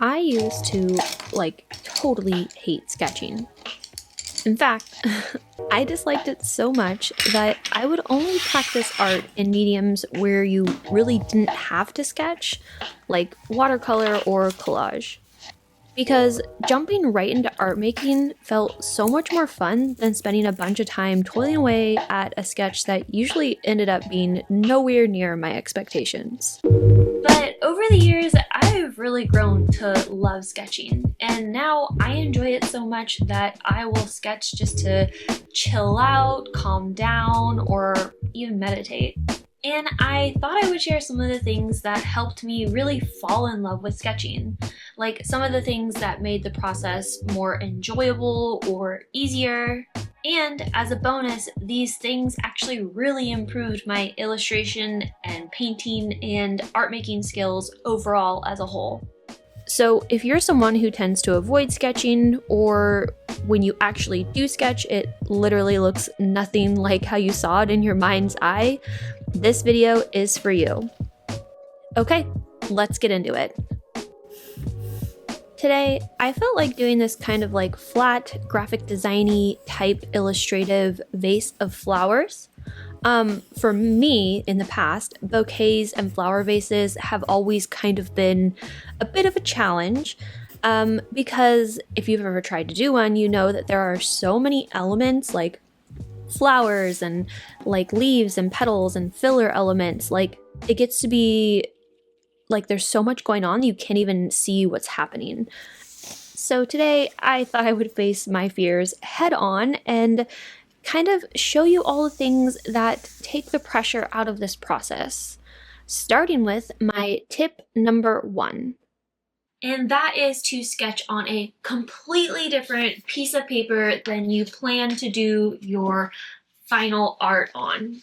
I used to totally hate sketching. In fact, I disliked it so much that I would only practice art in mediums where you really didn't have to sketch, like watercolor or collage. Because jumping right into art making felt so much more fun than spending a bunch of time toiling away at a sketch that usually ended up being nowhere near my expectations. But over the years, I've really grown to love sketching, and now I enjoy it so much that I will sketch just to chill out, calm down, or even meditate. And I thought I would share some of the things that helped me really fall in love with sketching, like some of the things that made the process more enjoyable or easier. And as a bonus, these things actually really improved my illustration and painting and art making skills overall as a whole. So if you're someone who tends to avoid sketching, or when you actually do sketch, it literally looks nothing like how you saw it in your mind's eye, this video is for you. Okay, let's get into it. Today, I felt like doing this kind of flat, graphic design-y type illustrative vase of flowers. For me, in the past, bouquets and flower vases have always kind of been a bit of a challenge, because if you've ever tried to do one, you know that there are so many elements like flowers and leaves and petals and filler elements. It gets to be there's so much going on you can't even see what's happening. So today I thought I would face my fears head on and kind of show you all the things that take the pressure out of this process, starting with my tip number 1. And that is to sketch on a completely different piece of paper than you plan to do your final art on.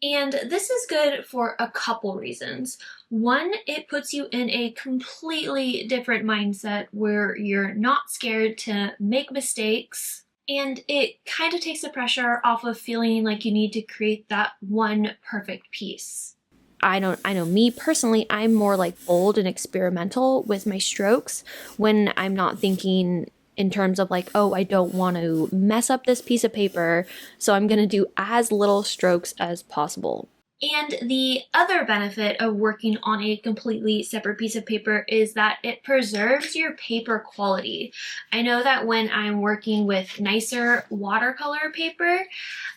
And this is good for a couple reasons. One, it puts you in a completely different mindset where you're not scared to make mistakes, and it kind of takes the pressure off of feeling like you need to create that one perfect piece. I know me personally, I'm more bold and experimental with my strokes when I'm not thinking in terms of oh, I don't want to mess up this piece of paper, so I'm gonna do as little strokes as possible. And the other benefit of working on a completely separate piece of paper is that it preserves your paper quality. I know that when I'm working with nicer watercolor paper,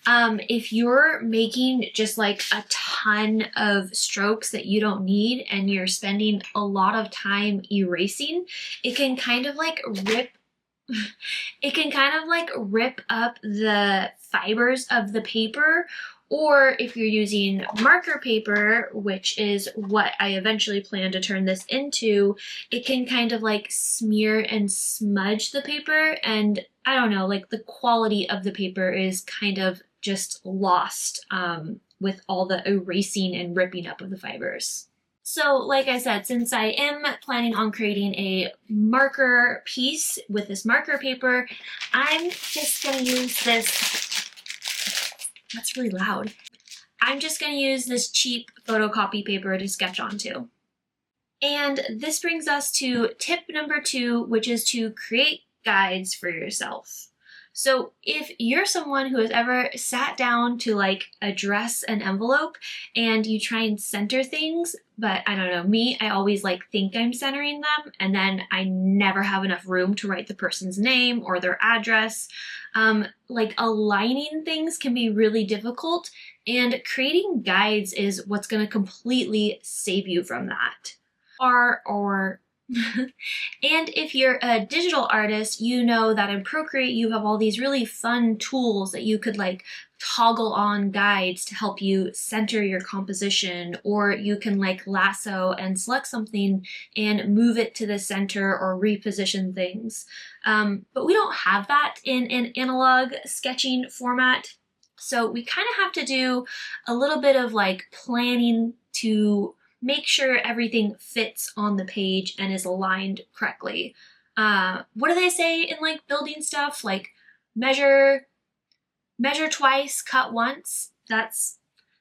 if you're making just a ton of strokes that you don't need and you're spending a lot of time erasing, it can kind of rip up the fibers of the paper. Or if you're using marker paper, which is what I eventually plan to turn this into, it can kind of smear and smudge the paper, and I don't know, the quality of the paper is kind of just lost with all the erasing and ripping up of the fibers. So like I said, since I am planning on creating a marker piece with this marker paper, I'm just going to use this. That's really loud. I'm just going to use this cheap photocopy paper to sketch onto. And this brings us to tip number 2, which is to create guides for yourself. So if you're someone who has ever sat down to address an envelope and you try and center things, but I don't know, me, I always think I'm centering them, and then I never have enough room to write the person's name or their address. Aligning things can be really difficult, and creating guides is what's going to completely save you from that. And if you're a digital artist, you know that in Procreate you have all these really fun tools that you could toggle on guides to help you center your composition, or you can lasso and select something and move it to the center or reposition things. But we don't have that in an analog sketching format. So we kind of have to do a little bit of planning to make sure everything fits on the page and is aligned correctly. What do they say in building stuff? Measure twice, cut once. That's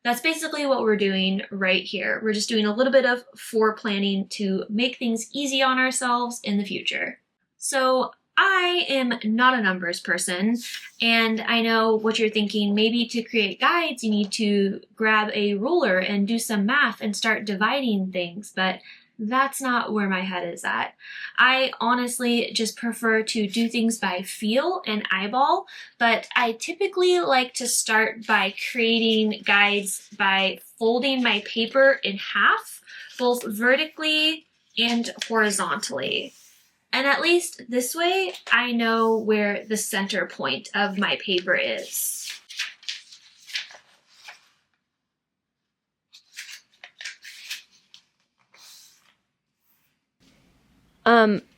That's basically what we're doing right here. We're just doing a little bit of foreplanning to make things easy on ourselves in the future. So I am not a numbers person, and I know what you're thinking. Maybe to create guides, you need to grab a ruler and do some math and start dividing things, but that's not where my head is at. I honestly just prefer to do things by feel and eyeball, but I typically like to start by creating guides by folding my paper in half, both vertically and horizontally. And at least this way, I know where the center point of my paper is.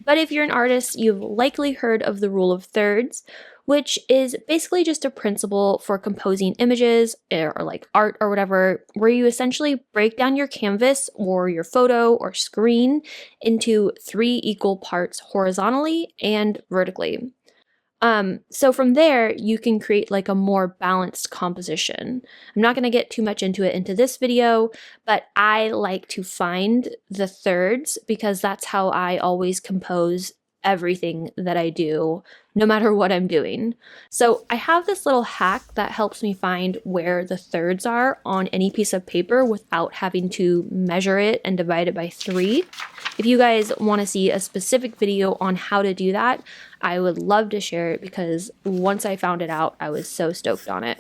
But if you're an artist, you've likely heard of the rule of thirds, which is basically just a principle for composing images or like art or whatever, where you essentially break down your canvas or your photo or screen into 3 equal parts horizontally and vertically. So from there, you can create like a more balanced composition. I'm not going to get too much into it into this video, but I like to find the thirds because that's how I always compose everything that I do, no matter what I'm doing. So I have this little hack that helps me find where the thirds are on any piece of paper without having to measure it and divide it by 3. If you guys want to see a specific video on how to do that, I would love to share it because once I found it out, I was so stoked on it.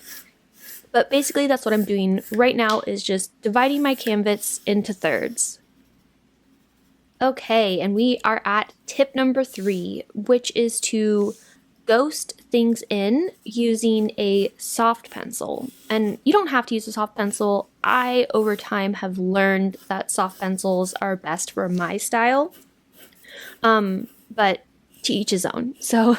But basically that's what I'm doing right now, is just dividing my canvas into thirds. Okay, and we are at tip number 3, which is to ghost things in using a soft pencil. And you don't have to use a soft pencil. I, over time, have learned that soft pencils are best for my style. But to each his own. So,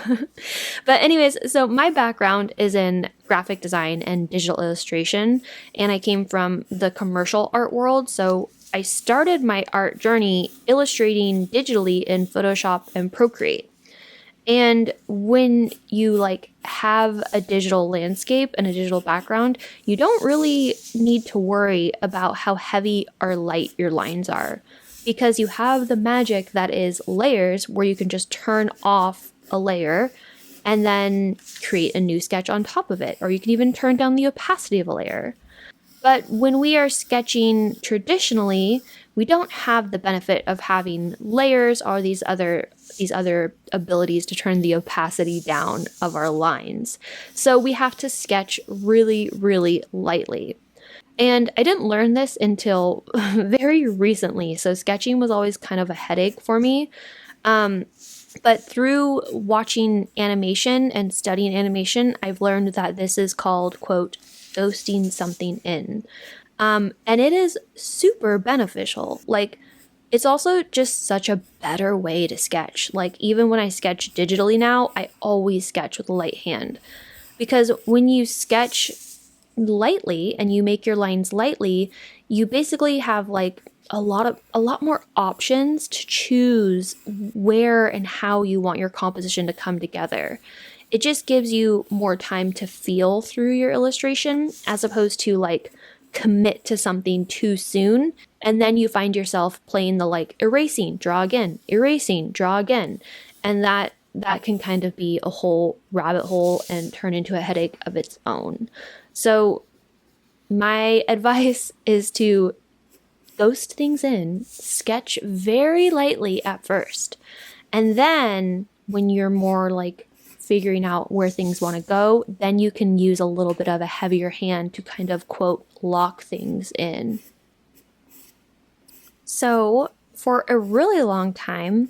but anyways, so my background is in graphic design and digital illustration, and I came from the commercial art world. So I started my art journey illustrating digitally in Photoshop and Procreate. And when you like have a digital landscape and a digital background, you don't really need to worry about how heavy or light your lines are, because you have the magic that is layers, where you can just turn off a layer and then create a new sketch on top of it, or you can even turn down the opacity of a layer. But when we are sketching traditionally, we don't have the benefit of having layers or these other abilities to turn the opacity down of our lines. So we have to sketch really, really lightly. And I didn't learn this until very recently, so sketching was always kind of a headache for me. But through watching animation and studying animation, I've learned that this is called, quote, ghosting something in. And it is super beneficial. Like, it's also just such a better way to sketch. Like, even when I sketch digitally now, I always sketch with a light hand. Because when you sketch lightly and you make your lines lightly, you basically have like a lot more options to choose where and how you want your composition to come together. It just gives you more time to feel through your illustration, as opposed to like commit to something too soon, and then you find yourself playing the like erasing, draw again, erasing, draw again, and that can kind of be a whole rabbit hole and turn into a headache of its own. So my advice is to ghost things in, sketch very lightly at first, and then when you're more like figuring out where things want to go, then you can use a little bit of a heavier hand to kind of, quote, lock things in. So for a really long time,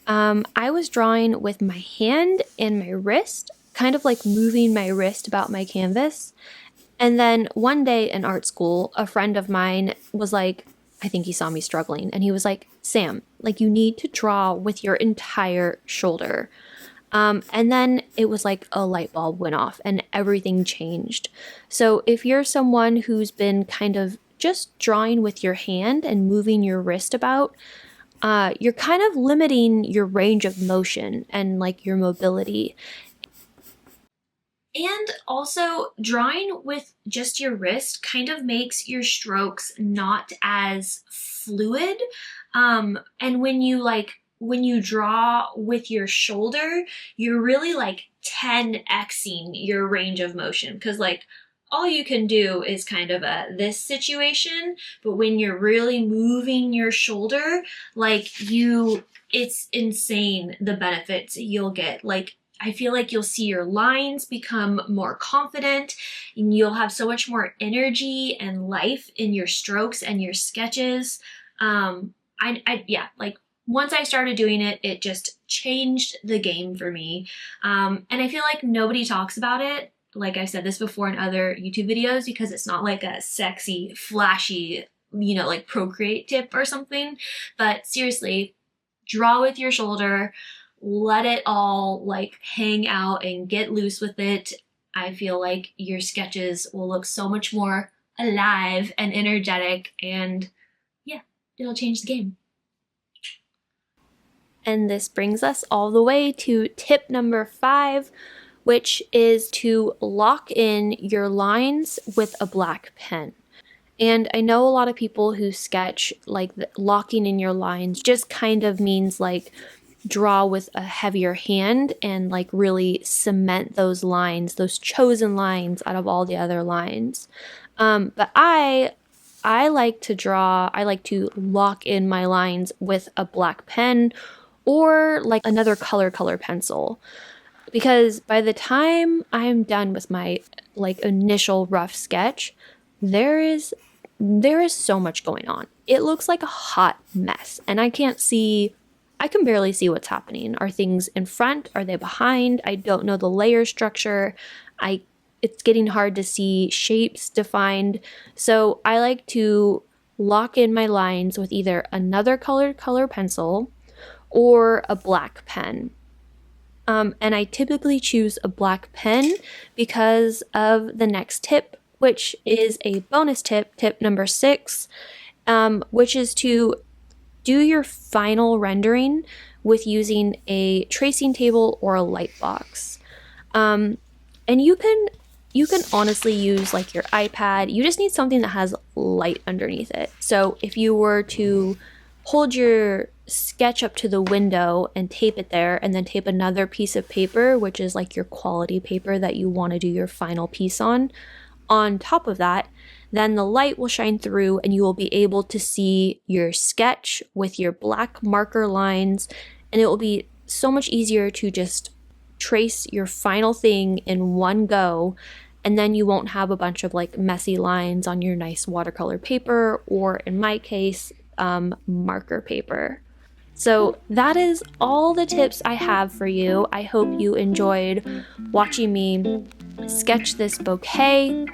I was drawing with my hand and my wrist, kind of like moving my wrist about my canvas. And then one day in art school, a friend of mine was like, I think he saw me struggling, and he was like, Sam, like, you need to draw with your entire shoulder. And then it was like a light bulb went off and everything changed. So if you're someone who's been kind of just drawing with your hand and moving your wrist about, you're kind of limiting your range of motion and like your mobility. And also, drawing with just your wrist kind of makes your strokes not as fluid. And when you draw with your shoulder, you're really like 10xing your range of motion, because like all you can do is kind of this situation, but when you're really moving your shoulder, it's insane the benefits you'll get. Like, I feel like you'll see your lines become more confident, and you'll have so much more energy and life in your strokes and your sketches. Yeah, like once I started doing it, it just changed the game for me. And I feel like nobody talks about it. Like I've said this before in other YouTube videos, because it's not like a sexy, flashy, like Procreate tip or something. But seriously, draw with your shoulder, let it all like hang out and get loose with it. I feel like your sketches will look so much more alive and energetic, and yeah, it'll change the game. And this brings us all the way to tip number 5, which is to lock in your lines with a black pen. And I know a lot of people who sketch like locking in your lines just kind of means like draw with a heavier hand and like really cement those lines, those chosen lines out of all the other lines. But I like to draw, I like to lock in my lines with a black pen or like another color pencil. Because by the time I'm done with my like initial rough sketch, there is so much going on. It looks like a hot mess, and I can barely see what's happening. Are things in front? Are they behind? I don't know the layer structure. It's getting hard to see shapes defined. So I like to lock in my lines with either another colored color pencil or a black pen. And I typically choose a black pen because of the next tip, which is a bonus tip, tip number 6, which is to do your final rendering with using a tracing table or a light box. And you can honestly use like your iPad. You just need something that has light underneath it. So if you were to hold your sketch up to the window and tape it there, and then tape another piece of paper, which is like your quality paper that you want to do your final piece on top of that, then the light will shine through and you will be able to see your sketch with your black marker lines, and it will be so much easier to just trace your final thing in one go, and then you won't have a bunch of like messy lines on your nice watercolor paper, or in my case, marker paper. So that is all the tips I have for you. I hope you enjoyed watching me sketch this bouquet.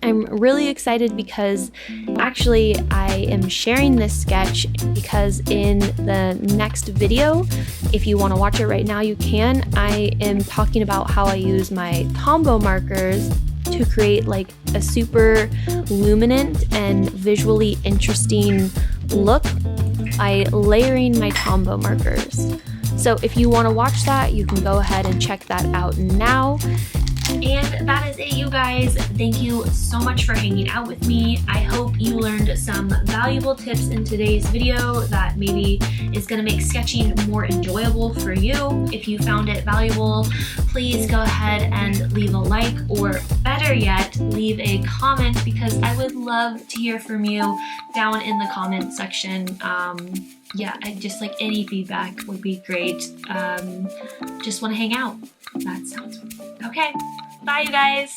I'm really excited because actually I am sharing this sketch because in the next video, if you want to watch it right now, you can. I am talking about how I use my Tombow markers to create like a super luminant and visually interesting look by layering my Tombow markers. So if you want to watch that, you can go ahead and check that out now. And that is it, you guys. Thank you so much for hanging out with me. I hope you learned some valuable tips in today's video that maybe is going to make sketching more enjoyable for you. If you found it valuable, please go ahead and leave a like, or better yet, leave a comment, because I would love to hear from you down in the comment section. Yeah, I just like any feedback would be great. Just want to hang out. That sounds okay. Bye, you guys.